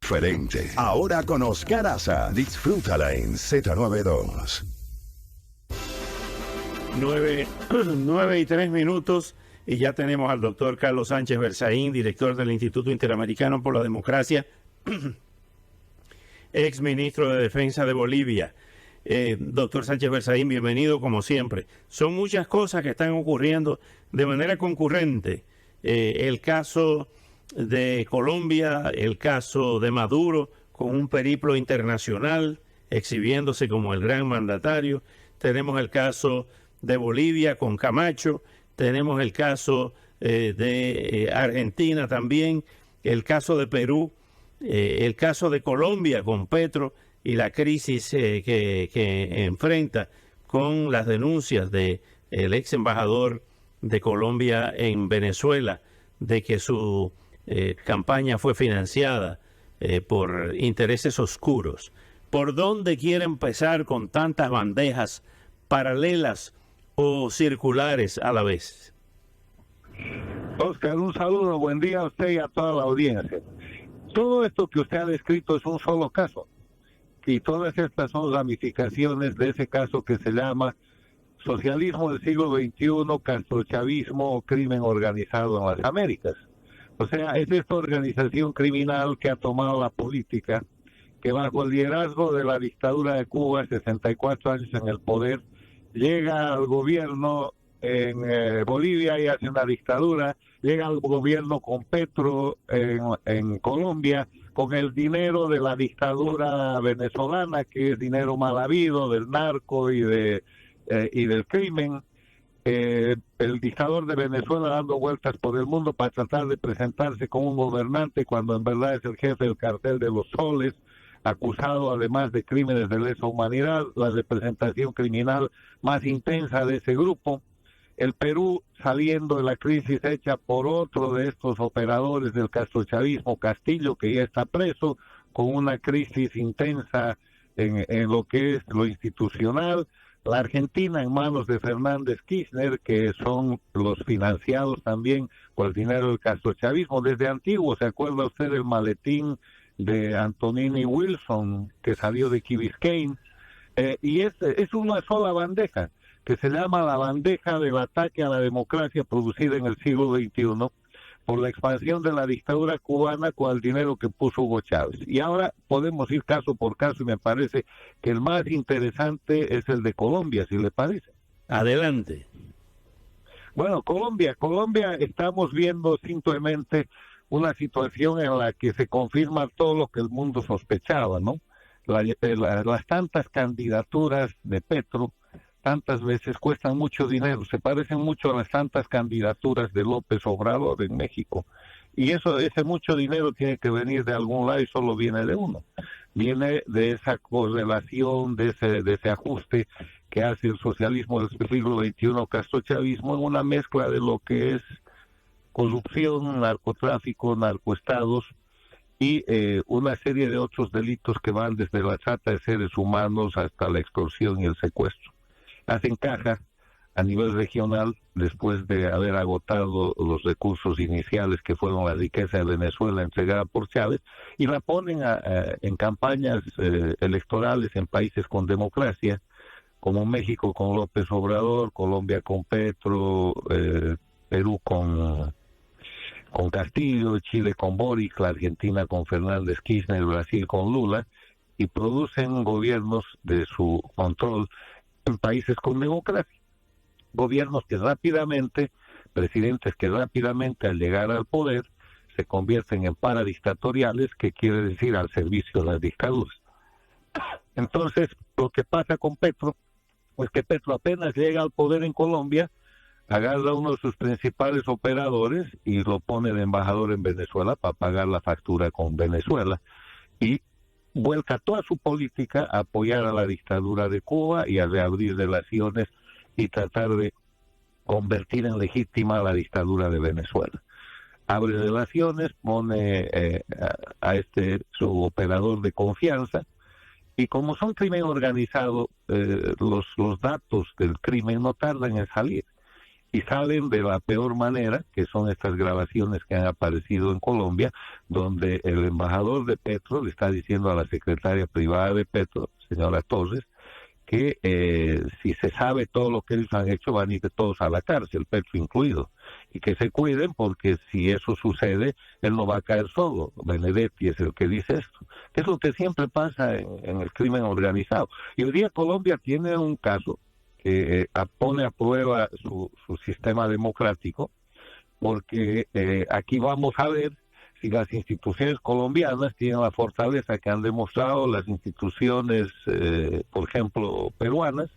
Diferente. Ahora con Oscar Aza. Disfrútala en Z92. 9:03 y ya tenemos al doctor Carlos Sánchez Berzaín, director del Instituto Interamericano por la Democracia, ex ministro de Defensa de Bolivia. Doctor Sánchez Berzaín, bienvenido como siempre. Son muchas cosas que están ocurriendo de manera concurrente. El caso de Colombia, el caso de Maduro, con un periplo internacional, exhibiéndose como el gran mandatario. Tenemos el caso de Bolivia con Camacho, tenemos el caso de Argentina también, el caso de Perú, el caso de Colombia con Petro y la crisis que enfrenta con las denuncias del ex embajador de Colombia en Venezuela de que su campaña fue financiada por intereses oscuros. ¿Por dónde quiere empezar con tantas bandejas paralelas o circulares a la vez? Oscar, un saludo, buen día a usted y a toda la audiencia. Todo esto que usted ha descrito es un solo caso, y todas estas son ramificaciones de ese caso que se llama socialismo del siglo XXI, castrochavismo o crimen organizado en las Américas. O sea, es esta organización criminal que ha tomado la política, que bajo el liderazgo de la dictadura de Cuba, 64 años en el poder, llega al gobierno en Bolivia y hace una dictadura, llega al gobierno con Petro en Colombia, con el dinero de la dictadura venezolana, que es dinero mal habido, del narco y del crimen. El dictador de Venezuela dando vueltas por el mundo para tratar de presentarse como un gobernante cuando en verdad es el jefe del cartel de los soles, acusado además de crímenes de lesa humanidad, la representación criminal más intensa de ese grupo. El Perú saliendo de la crisis hecha por otro de estos operadores del castrochavismo, Castillo, que ya está preso, con una crisis intensa en lo que es lo institucional. La Argentina en manos de Fernández Kirchner, que son los financiados también por el dinero del castrochavismo. Desde antiguo, ¿se acuerda usted del maletín de Antonini Wilson, que salió de Key Biscayne? Y es una sola bandeja, que se llama la bandeja del ataque a la democracia producida en el siglo XXI por la expansión de la dictadura cubana con el dinero que puso Hugo Chávez. Y ahora podemos ir caso por caso y me parece que el más interesante es el de Colombia, si le parece. Adelante. Bueno, Colombia estamos viendo simplemente una situación en la que se confirma todo lo que el mundo sospechaba, ¿no? Las tantas candidaturas de Petro tantas veces cuestan mucho dinero, se parecen mucho a las tantas candidaturas de López Obrador en México. Y ese mucho dinero tiene que venir de algún lado y solo viene de uno. Viene de esa correlación, de ese ajuste que hace el socialismo del siglo XXI, castrochavismo, en una mezcla de lo que es corrupción, narcotráfico, narcoestados y una serie de otros delitos que van desde la trata de seres humanos hasta la extorsión y el secuestro. Hacen caja a nivel regional después de haber agotado los recursos iniciales que fueron la riqueza de Venezuela entregada por Chávez y la ponen en campañas electorales en países con democracia como México con López Obrador, Colombia con Petro, Perú con Castillo, Chile con Boric, la Argentina con Fernández Kirchner, Brasil con Lula, y producen gobiernos de su control en países con democracia. Gobiernos que rápidamente, presidentes que rápidamente al llegar al poder se convierten en paradictatoriales, que quiere decir al servicio de las dictaduras. Entonces, lo que pasa con Petro, pues que Petro apenas llega al poder en Colombia, agarra a uno de sus principales operadores y lo pone de embajador en Venezuela para pagar la factura con Venezuela, y vuelca toda su política a apoyar a la dictadura de Cuba y a reabrir relaciones y tratar de convertir en legítima la dictadura de Venezuela. Abre relaciones, pone a su operador de confianza, y como son crimen organizado, los datos del crimen no tardan en salir. y salen de la peor manera, que son estas grabaciones que han aparecido en Colombia, donde el embajador de Petro le está diciendo a la secretaria privada de Petro, señora Torres, que si se sabe todo lo que ellos han hecho, van a ir todos a la cárcel, Petro incluido, y que se cuiden porque si eso sucede, él no va a caer solo. Benedetti es el que dice esto, que es lo que siempre pasa en el crimen organizado. Y hoy día Colombia tiene un caso que pone a prueba su sistema democrático, porque aquí vamos a ver si las instituciones colombianas tienen la fortaleza que han demostrado las instituciones, por ejemplo, peruanas,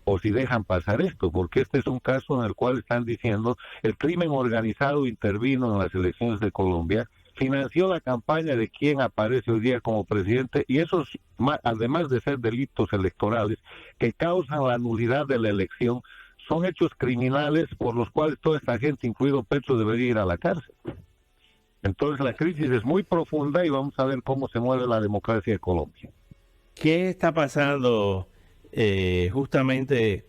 o si dejan pasar esto, porque este es un caso en el cual están diciendo el crimen organizado intervino en las elecciones de Colombia, financió la campaña de quien aparece hoy día como presidente, y esos, además de ser delitos electorales que causan la nulidad de la elección, son hechos criminales por los cuales toda esta gente, incluido Petro, debería ir a la cárcel. Entonces la crisis es muy profunda y vamos a ver cómo se mueve la democracia de Colombia. ¿Qué está pasando qué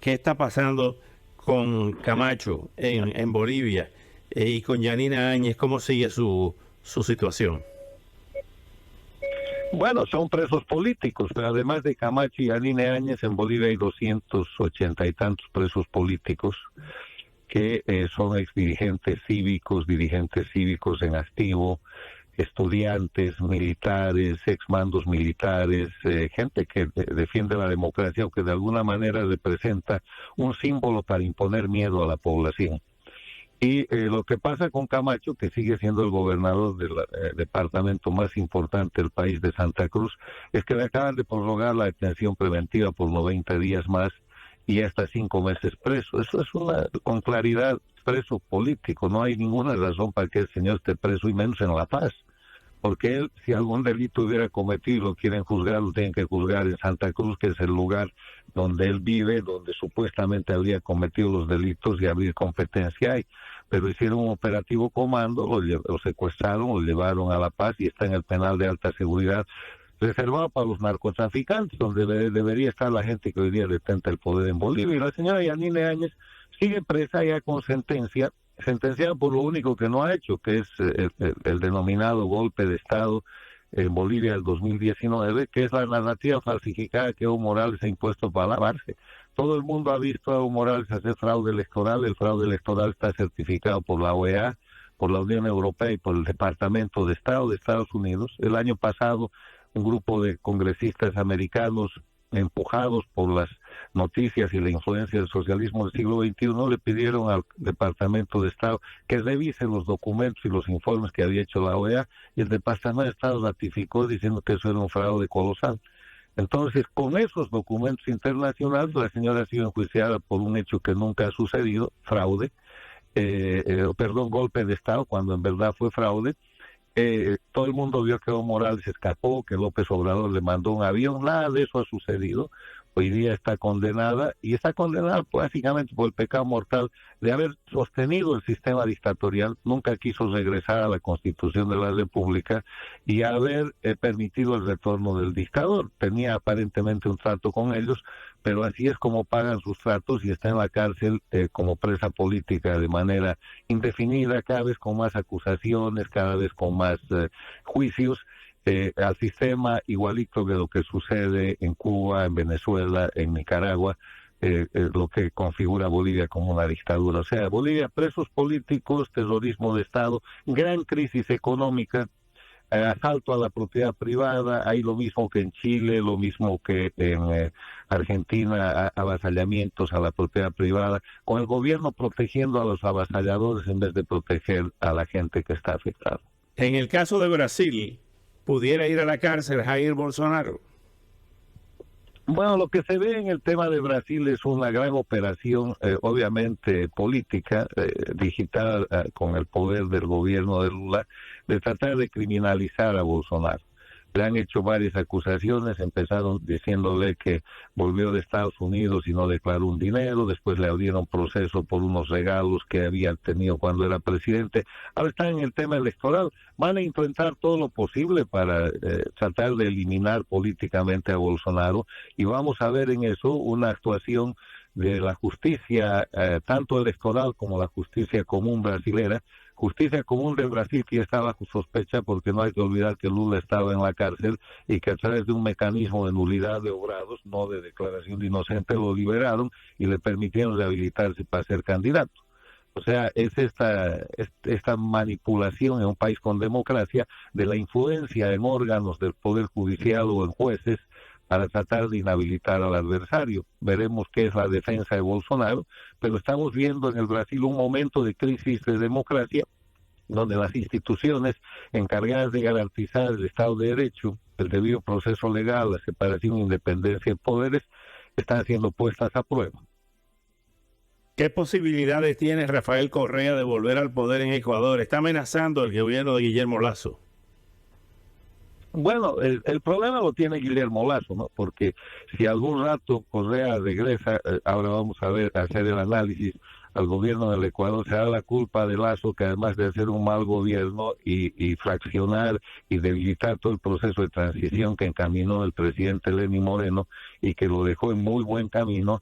está pasando con Camacho en Bolivia y con Yanina Áñez? ¿Cómo sigue su situación? Bueno, son presos políticos, pero además de Camacho y Yanina Áñez, en Bolivia hay 280 y tantos presos políticos que son dirigentes cívicos en activo, estudiantes, militares, exmandos militares, gente que defiende la democracia o que de alguna manera representa un símbolo para imponer miedo a la población. Y lo que pasa con Camacho, que sigue siendo el gobernador del departamento más importante del país de Santa Cruz, es que le acaban de prorrogar la detención preventiva por 90 días más y hasta 5 meses preso. Eso es con claridad preso político. No hay ninguna razón para que el señor esté preso, y menos en La Paz. Porque él, si algún delito hubiera cometido, lo quieren juzgar, lo tienen que juzgar en Santa Cruz, que es el lugar donde él vive, donde supuestamente habría cometido los delitos y habría competencia ahí. Pero hicieron un operativo comando, lo secuestraron, lo llevaron a La Paz y está en el penal de alta seguridad, reservado para los narcotraficantes, donde debería estar la gente que hoy día detenta el poder en Bolivia. Y la señora Yanina Áñez sigue presa ya con sentenciada por lo único que no ha hecho, que es el denominado golpe de Estado en Bolivia del 2019, que es la narrativa falsificada que Evo Morales ha impuesto para lavarse. Todo el mundo ha visto a Evo Morales hacer fraude electoral. El fraude electoral está certificado por la OEA, por la Unión Europea y por el Departamento de Estado de Estados Unidos. El año pasado, un grupo de congresistas americanos, empujados por las noticias y la influencia del socialismo del siglo XXI, le pidieron al Departamento de Estado que revise los documentos y los informes que había hecho la OEA, y el Departamento de Estado ratificó diciendo que eso era un fraude colosal. Entonces, con esos documentos internacionales, la señora ha sido enjuiciada por un hecho que nunca ha sucedido, fraude, golpe de Estado, cuando en verdad fue fraude. Todo el mundo vio que Evo Morales escapó, que López Obrador le mandó un avión, nada de eso ha sucedido. Hoy día está condenada, y está condenada básicamente por el pecado mortal de haber sostenido el sistema dictatorial, nunca quiso regresar a la Constitución de la República y haber permitido el retorno del dictador. Tenía aparentemente un trato con ellos, pero así es como pagan sus tratos, y está en la cárcel como presa política de manera indefinida, cada vez con más acusaciones, cada vez con más juicios. Al sistema igualito de lo que sucede en Cuba, en Venezuela, en Nicaragua, lo que configura Bolivia como una dictadura. O sea, Bolivia, presos políticos, terrorismo de Estado, gran crisis económica, asalto a la propiedad privada, hay lo mismo que en Chile, lo mismo que en Argentina, avasallamientos a la propiedad privada, con el gobierno protegiendo a los avasalladores en vez de proteger a la gente que está afectada. En el caso de Brasil, ¿pudiera ir a la cárcel Jair Bolsonaro? Bueno, lo que se ve en el tema de Brasil es una gran operación, obviamente política, digital, con el poder del gobierno de Lula, de tratar de criminalizar a Bolsonaro. Le han hecho varias acusaciones, empezaron diciéndole que volvió de Estados Unidos y no declaró un dinero, después le abrieron proceso por unos regalos que había tenido cuando era presidente. Ahora están en el tema electoral, van a intentar todo lo posible para tratar de eliminar políticamente a Bolsonaro, y vamos a ver en eso una actuación de la justicia, tanto electoral como la justicia común brasilera. Justicia común de Brasil que está bajo sospecha porque no hay que olvidar que Lula estaba en la cárcel y que a través de un mecanismo de nulidad de obrados, no de declaración de inocente, lo liberaron y le permitieron rehabilitarse para ser candidato. O sea, es esta manipulación en un país con democracia de la influencia en órganos del Poder Judicial o en jueces para tratar de inhabilitar al adversario. Veremos qué es la defensa de Bolsonaro, pero estamos viendo en el Brasil un momento de crisis de democracia donde las instituciones encargadas de garantizar el Estado de Derecho, el debido proceso legal, la separación e independencia de poderes, están siendo puestas a prueba. ¿Qué posibilidades tiene Rafael Correa de volver al poder en Ecuador? Está amenazando el gobierno de Guillermo Lasso. Bueno, el problema lo tiene Guillermo Lasso, ¿no? Porque si algún rato Correa regresa, ahora vamos a hacer el análisis al gobierno del Ecuador, se da la culpa de Lasso, que además de hacer un mal gobierno y fraccionar y debilitar todo el proceso de transición que encaminó el presidente Lenín Moreno y que lo dejó en muy buen camino,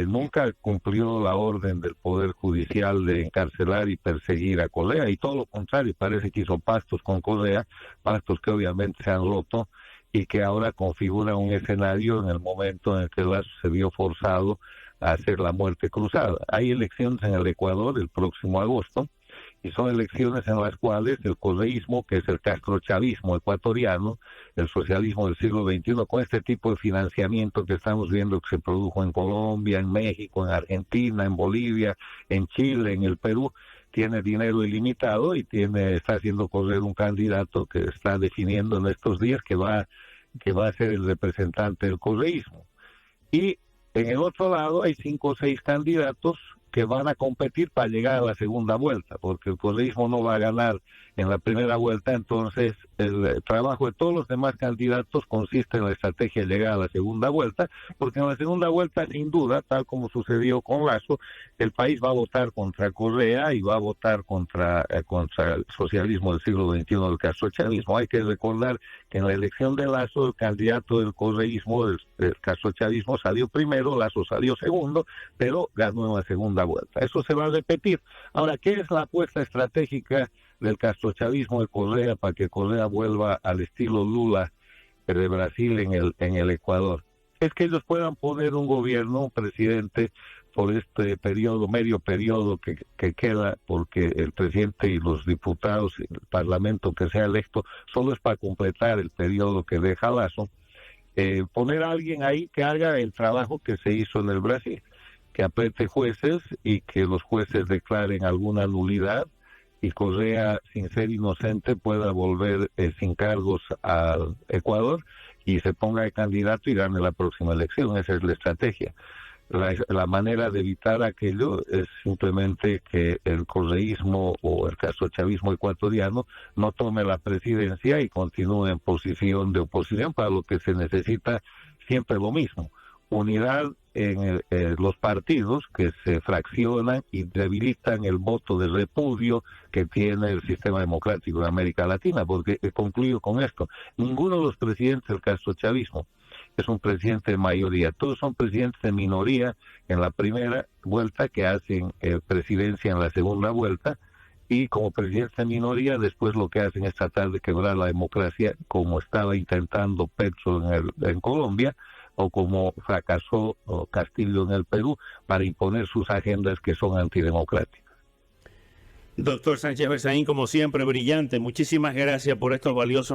nunca cumplió la orden del Poder Judicial de encarcelar y perseguir a Correa, y todo lo contrario, parece que hizo pactos con Correa, pactos que obviamente se han roto y que ahora configuran un escenario en el momento en el que Lasso se vio forzado a hacer la muerte cruzada. Hay elecciones en el Ecuador el próximo agosto, y son elecciones en las cuales el correísmo, que es el castrochavismo ecuatoriano, el socialismo del siglo XXI, con este tipo de financiamiento que estamos viendo que se produjo en Colombia, en México, en Argentina, en Bolivia, en Chile, en el Perú, tiene dinero ilimitado y está haciendo correr un candidato que está definiendo en estos días que va a ser el representante del correísmo. Y en el otro lado hay 5 o 6 candidatos que van a competir para llegar a la segunda vuelta, porque el correísmo no va a ganar en la primera vuelta, entonces el trabajo de todos los demás candidatos consiste en la estrategia de llegar a la segunda vuelta, porque en la segunda vuelta, sin duda, tal como sucedió con Lasso, el país va a votar contra Correa y va a votar contra el socialismo del siglo XXI, del castrochavismo. Hay que recordar que en la elección de Lasso, el candidato del correísmo, del castrochavismo, salió primero, Lasso salió segundo, pero ganó en la segunda vuelta. Eso se va a repetir. Ahora, ¿qué es la apuesta estratégica del castrochavismo de Correa para que Correa vuelva al estilo Lula de Brasil en el Ecuador? Es que ellos puedan poner un gobierno, un presidente, por este periodo, medio periodo que queda, porque el presidente y los diputados, el parlamento que sea electo, solo es para completar el periodo que deja Lasso, poner a alguien ahí que haga el trabajo que se hizo en el Brasil, que apriete jueces y que los jueces declaren alguna nulidad y Correa, sin ser inocente, pueda volver sin cargos al Ecuador y se ponga de candidato y gane la próxima elección. Esa es la estrategia. La manera de evitar aquello es simplemente que el correísmo o el castrochavismo ecuatoriano no tome la presidencia y continúe en posición de oposición, para lo que se necesita siempre lo mismo: unidad en los partidos que se fraccionan y debilitan el voto de repudio que tiene el sistema democrático de América Latina, porque concluyo con esto: ninguno de los presidentes del castrochavismo es un presidente de mayoría, todos son presidentes de minoría en la primera vuelta, que hacen presidencia en la segunda vuelta, y como presidentes de minoría después lo que hacen es tratar de quebrar la democracia, como estaba intentando Petro en Colombia, o como fracasó Castillo en el Perú, para imponer sus agendas que son antidemocráticas. Doctor Sánchez Berzaín, como siempre, brillante. Muchísimas gracias por estos valiosos